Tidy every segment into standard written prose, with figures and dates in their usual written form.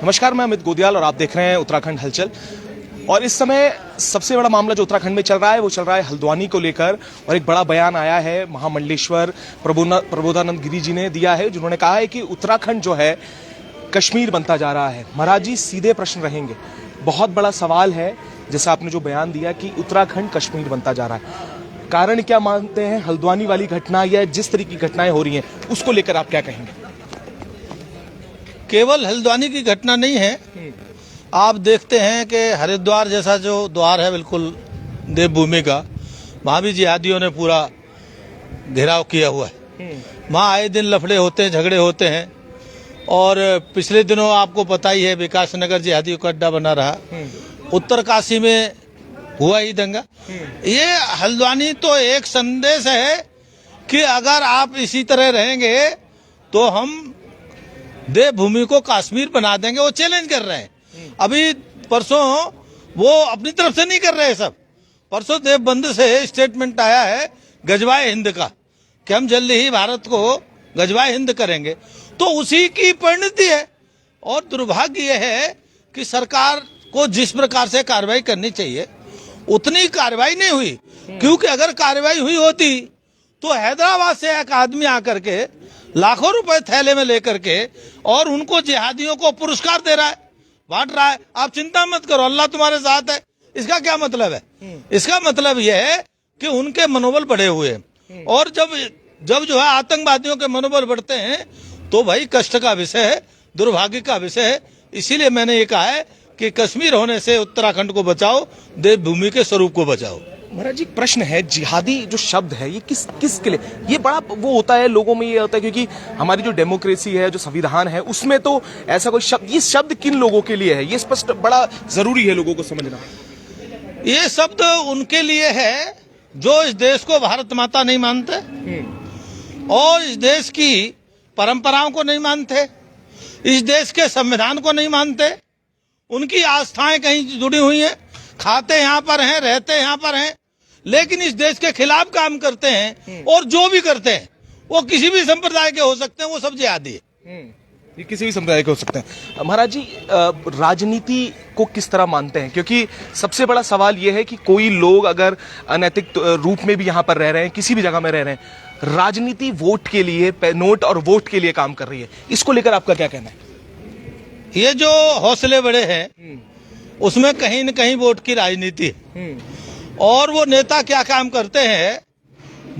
नमस्कार, मैं अमित गोदियाल और आप देख रहे हैं उत्तराखंड हलचल। और इस समय सबसे बड़ा मामला जो उत्तराखंड में चल रहा है वो चल रहा है हल्द्वानी को लेकर। और एक बड़ा बयान आया है महामंडलेश्वर प्रबोधानंद गिरी जी ने दिया है, जिन्होंने कहा है कि उत्तराखंड जो है कश्मीर बनता जा रहा है। महाराज जी, सीधे प्रश्न रहेंगे। बहुत बड़ा सवाल है, जैसा आपने जो बयान दिया कि उत्तराखंड कश्मीर बनता जा रहा है, कारण क्या मानते हैं? हल्द्वानी वाली घटना या जिस तरह की घटनाएं हो रही हैं उसको लेकर आप क्या कहेंगे? केवल हल्द्वानी की घटना नहीं है, आप देखते हैं कि हरिद्वार जैसा जो द्वार है बिल्कुल देवभूमि का, वहाँ भी जिहादियों ने पूरा घेराव किया हुआ है। वहाँ आए दिन लफड़े होते हैं, झगड़े होते हैं। और पिछले दिनों आपको पता ही है विकास नगर जिहादियों का अड्डा बना रहा। उत्तरकाशी में हुआ ही दंगा। ये हल्द्वानी तो एक संदेश है कि अगर आप इसी तरह रहेंगे तो हम देवभूमि को कश्मीर बना देंगे। वो चैलेंज कर रहे हैं। अभी परसों वो अपनी तरफ से नहीं कर रहे सब। परसों देवबंद से स्टेटमेंट आया है गजवाए हिंद का कि हम जल्दी ही भारत को गजवाए हिंद करेंगे। तो उसी की परिणति है। और दुर्भाग्य यह है कि सरकार को जिस प्रकार से कार्रवाई करनी चाहिए उतनी कार्रवाई नहीं हुई। क्योंकि अगर कार्रवाई हुई होती तो हैदराबाद से एक आदमी आकर के लाखों रुपए थैले में लेकर के और उनको जिहादियों को पुरस्कार दे रहा है, बांट रहा है। आप चिंता मत करो, अल्लाह तुम्हारे साथ है। इसका क्या मतलब है? इसका मतलब यह है कि उनके मनोबल बढ़े हुए हैं। और जब जो है आतंकवादियों के मनोबल बढ़ते हैं तो भाई कष्ट का विषय है, दुर्भाग्य का विषय है। इसीलिए मैंने ये कहा है कि कश्मीर होने से उत्तराखंड को बचाओ, देवभूमि के स्वरूप को बचाओ। महाराज जी, प्रश्न है, जिहादी जो शब्द है ये किसके लिए? ये बड़ा वो होता है, लोगों में ये होता है क्योंकि हमारी जो डेमोक्रेसी है, जो संविधान है, उसमें तो ऐसा कोई शब्द, ये शब्द किन लोगों के लिए है, ये स्पष्ट बड़ा जरूरी है लोगों को समझना। ये शब्द उनके लिए है जो इस देश को भारत माता नहीं मानते और इस देश की परंपराओं को नहीं मानते, इस देश के संविधान को नहीं मानते। उनकी आस्थाएं कहीं जुड़ी हुई हैं, खाते यहाँ पर हैं, रहते यहाँ पर हैं, लेकिन इस देश के खिलाफ काम करते हैं। और जो भी करते हैं वो किसी भी संप्रदाय के हो सकते हैं, वो सब जिहादी है। ये किसी भी समुदाय के हो सकते हैं। महाराज जी, राजनीति को किस तरह मानते हैं? क्योंकि सबसे बड़ा सवाल ये है कि कोई लोग अगर अनैतिक रूप में भी यहाँ पर रह रहे हैं, किसी भी जगह में रह रहे हैं, राजनीति वोट के लिए, नोट और वोट के लिए काम कर रही है। इसको लेकर आपका क्या कहना है? ये जो हौसले बड़े हैं उसमें कहीं न कहीं वोट की राजनीति है। और वो नेता क्या काम करते हैं,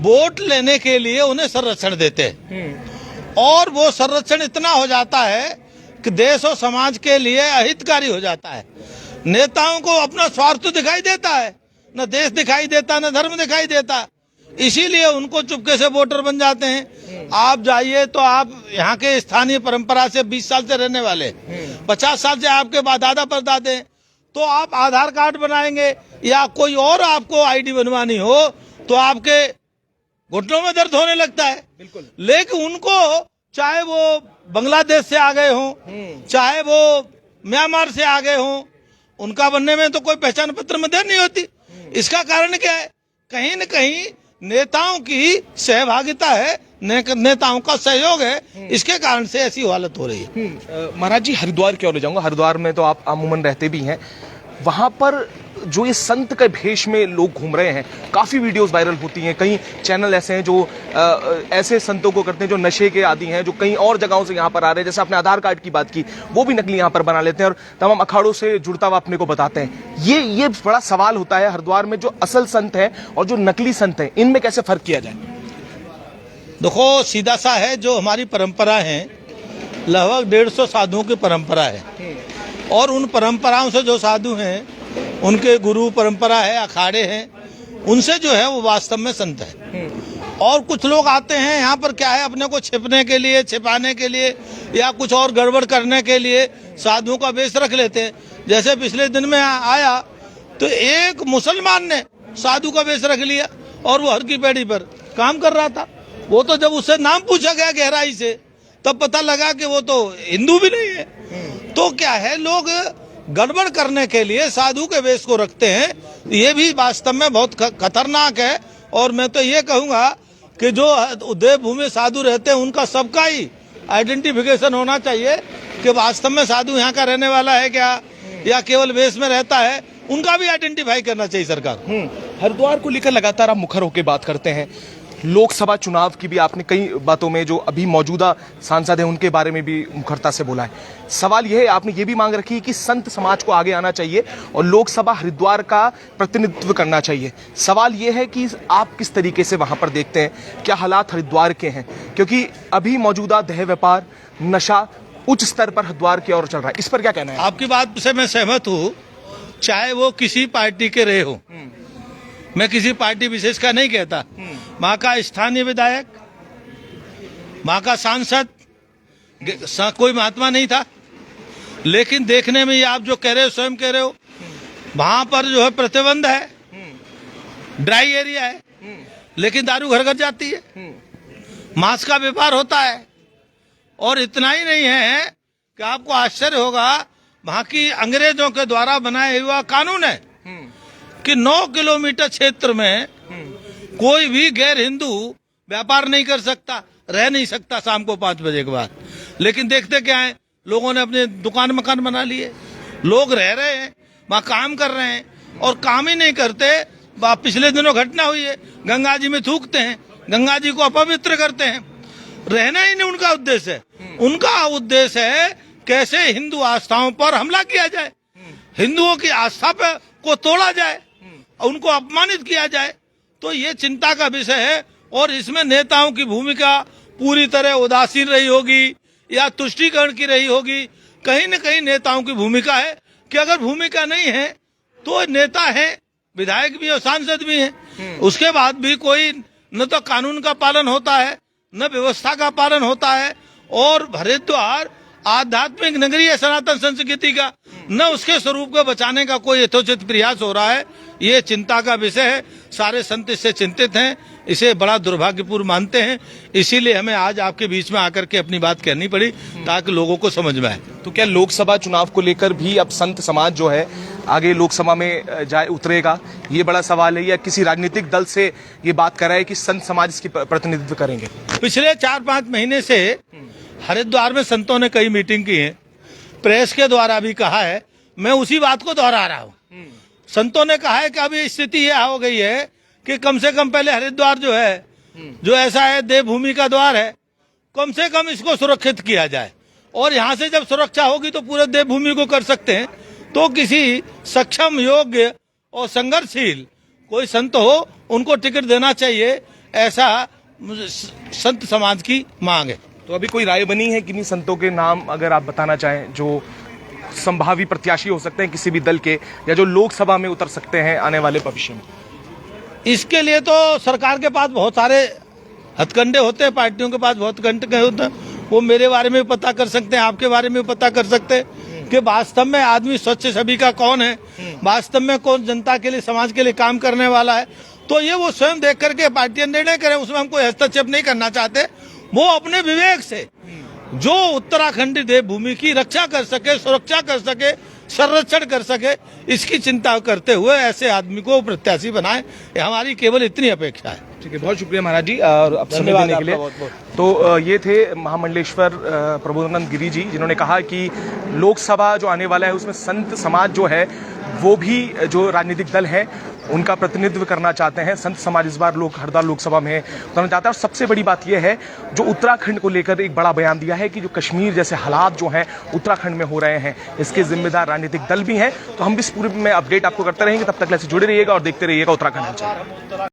वोट लेने के लिए उन्हें संरक्षण देते हैं। और वो संरक्षण इतना हो जाता है कि देश और समाज के लिए अहितकारी हो जाता है। नेताओं को अपना स्वार्थ दिखाई देता है, न देश दिखाई देता, न धर्म दिखाई देता। इसीलिए उनको चुपके से वोटर बन जाते हैं। आप जाइए तो आप यहाँ के स्थानीय परंपरा से 20 साल से रहने वाले, 50 साल से आपके दादा परदादे, तो आप आधार कार्ड बनाएंगे या कोई और आपको आईडी बनवानी हो तो आपके घुटनों में दर्द होने लगता है। बिल्कुल। लेकिन उनको चाहे वो बांग्लादेश से आ गए हों, चाहे वो म्यांमार से आ गए हों, उनका बनने में तो कोई पहचान पत्र में देर नहीं होती। इसका कारण क्या है? कहीं न कहीं नेताओं की सहभागिता है, नेताओं का सहयोग है। इसके कारण से ऐसी हालत हो रही है। महाराज जी, हरिद्वार की ओर ले जाऊंगा। हरिद्वार में तो आप अमूमन रहते भी हैं। वहां पर जो ये संत के भेष में लोग घूम रहे हैं, काफी वीडियोस वायरल होती हैं। कई चैनल ऐसे हैं जो ऐसे संतों को करते हैं जो नशे के आदी हैं, जो कई और जगहों से यहाँ पर आ रहे हैं। जैसे आपने आधार कार्ड की बात की, वो भी नकली यहाँ पर बना लेते हैं और तमाम अखाड़ों से जुड़ता हुआ अपने को बताते हैं। ये बड़ा सवाल होता है हरिद्वार में, जो असल संत है और जो नकली संत है, इनमें कैसे फर्क किया जाए? देखो, सीधा सा है, जो हमारी परंपरा है लगभग 150 साधुओं की परंपरा है। और उन परंपराओं से जो साधु हैं, उनके गुरु परंपरा है, अखाड़े हैं, उनसे जो है वो वास्तव में संत है। और कुछ लोग आते हैं यहाँ पर, क्या है, अपने को छिपने के लिए, छिपाने के लिए या कुछ और गड़बड़ करने के लिए साधुओं का वेश रख लेते हैं। जैसे पिछले दिन में आया तो एक मुसलमान ने साधु का वेश रख लिया और वो हर की पेड़ी पर काम कर रहा था। वो तो जब उससे नाम पूछा गया गहराई से तब पता लगा कि वो तो हिंदू भी नहीं है। तो क्या है, लोग गड़बड़ करने के लिए साधु के वेश को रखते हैं। ये भी वास्तव में बहुत खतरनाक है। और मैं तो ये कहूँगा कि जो देवभूमि साधु रहते हैं उनका सबका ही आइडेंटिफिकेशन होना चाहिए कि वास्तव में साधु यहाँ का रहने वाला है क्या या केवल वेश में रहता है, उनका भी आइडेंटिफाई करना चाहिए सरकार। हरिद्वार को लेकर लगातार आप मुखर होकर बात करते हैं। लोकसभा चुनाव की भी आपने कई बातों में जो अभी मौजूदा सांसद हैं उनके बारे में भी मुखरता से बोला है। सवाल यह है, आपने ये भी मांग रखी है कि संत समाज को आगे आना चाहिए और लोकसभा हरिद्वार का प्रतिनिधित्व करना चाहिए। सवाल यह है कि आप किस तरीके से वहां पर देखते हैं, क्या हालात हरिद्वार के हैं, क्योंकि अभी मौजूदा देह व्यापार, नशा उच्च स्तर पर हरिद्वार की ओर चल रहा है, इस पर क्या कहना है? आपकी बात से मैं सहमत हूँ, चाहे वो किसी पार्टी के रहे हो, मैं किसी पार्टी विशेष का नहीं कहता। वहां का स्थानीय विधायक, वहां का सांसद कोई महात्मा नहीं था, लेकिन देखने में ये आप जो कह रहे हो, स्वयं कह रहे हो, वहां पर जो है प्रतिबंध है, ड्राई एरिया है, लेकिन दारू घर घर जाती है, मांस का व्यापार होता है। और इतना ही नहीं है कि आपको आश्चर्य होगा, वहां की अंग्रेजों के द्वारा बनाया हुआ कानून है कि 9 किलोमीटर क्षेत्र में कोई भी गैर हिंदू व्यापार नहीं कर सकता, रह नहीं सकता शाम को 5 बजे के बाद। लेकिन देखते क्या है, लोगों ने अपने दुकान मकान बना लिए, लोग रह रहे हैं, वहां काम कर रहे हैं, और काम ही नहीं करते। पिछले दिनों घटना हुई है, गंगा जी में थूकते हैं, गंगा जी को अपवित्र करते हैं। रहना ही नहीं उनका उद्देश्य है। उनका उद्देश्य है कैसे हिंदू आस्थाओं पर हमला किया जाए, हिंदुओं की आस्था पर को तोड़ा जाए, उनको अपमानित किया जाए। तो ये चिंता का विषय है, और इसमें नेताओं की भूमिका पूरी तरह उदासीन रही होगी या तुष्टीकरण की रही होगी। कहीं न कहीं नेताओं की भूमिका है कि अगर भूमिका नहीं है तो नेता है, विधायक भी और सांसद भी हैं, उसके बाद भी कोई न तो कानून का पालन होता है, न व्यवस्था का पालन होता है। और हरिद्वार आध्यात्मिक नगरी है सनातन संस्कृति का, न उसके स्वरूप को बचाने का कोई यथोचित प्रयास हो रहा है। ये चिंता का विषय है, सारे संत इससे चिंतित हैं, इसे बड़ा दुर्भाग्यपूर्ण मानते हैं। इसीलिए हमें आज आपके बीच में आकर के अपनी बात कहनी पड़ी ताकि लोगों को समझ में आए। तो क्या लोकसभा चुनाव को लेकर भी अब संत समाज जो है आगे लोकसभा में जाए उतरेगा, ये बड़ा सवाल है, या किसी राजनीतिक दल से ये बात कर रहा है कि संत समाज इसकी प्रतिनिधित्व करेंगे? पिछले 4-5 महीने से हरिद्वार में संतों ने कई मीटिंग की है, प्रेस के द्वारा भी कहा है, मैं उसी बात को दोहरा रहा हूँ। संतों ने कहा है कि अभी स्थिति यह हो गई है कि कम से कम पहले हरिद्वार जो है, जो ऐसा है देवभूमि का द्वार है, कम से कम इसको सुरक्षित किया जाए, और यहाँ से जब सुरक्षा होगी तो पूरे देवभूमि को कर सकते हैं। तो किसी सक्षम, योग्य और संघर्षशील कोई संत हो, उनको टिकट देना चाहिए, ऐसा संत समाज की मांग है। तो अभी कोई राय बनी है किन्हीं संतों के नाम अगर आप बताना चाहें जो संभावी प्रत्याशी हो सकते हैं किसी भी दल के, या जो लोकसभा में उतर सकते हैं आने वाले भविष्य में? इसके लिए तो सरकार के पास बहुत सारे हथकंडे होते हैं, पार्टियों के पास बहुत हथकंडे होते हैं। वो मेरे बारे में पता कर सकते हैं, आपके बारे में पता कर सकते हैं कि वास्तव में आदमी स्वच्छ छवि का कौन है, वास्तव में कौन जनता के लिए, समाज के लिए काम करने वाला है। तो ये वो स्वयं देख करके पार्टियां निर्णय करें, उसमें हम कोई हस्तक्षेप नहीं करना चाहते। वो अपने विवेक से जो उत्तराखंड देवभूमि की रक्षा कर सके, सुरक्षा कर सके, संरक्षण कर सके, इसकी चिंता करते हुए ऐसे आदमी को प्रत्याशी बनाए, हमारी केवल इतनी अपेक्षा है। ठीक है, बहुत शुक्रिया महाराज जी और अब समय देने के लिए। तो ये थे महामंडलेश्वर प्रबोधानंद गिरी जी, जिन्होंने कहा कि लोकसभा जो आने वाला है उसमें संत समाज जो है वो भी जो राजनीतिक दल है उनका प्रतिनिधित्व करना चाहते हैं। संत समाज इस बार हरिद्वार लोकसभा में उतरना चाहता है। और सबसे बड़ी बात यह है, जो उत्तराखंड को लेकर एक बड़ा बयान दिया है कि जो कश्मीर जैसे हालात जो हैं उत्तराखंड में हो रहे हैं, इसके जिम्मेदार राजनीतिक दल भी हैं। तो हम भी इस पूरे में अपडेट आपको करते रहेंगे। तब तक ऐसे जुड़े रहिएगा और देखते रहिएगा उत्तराखंड हलचल।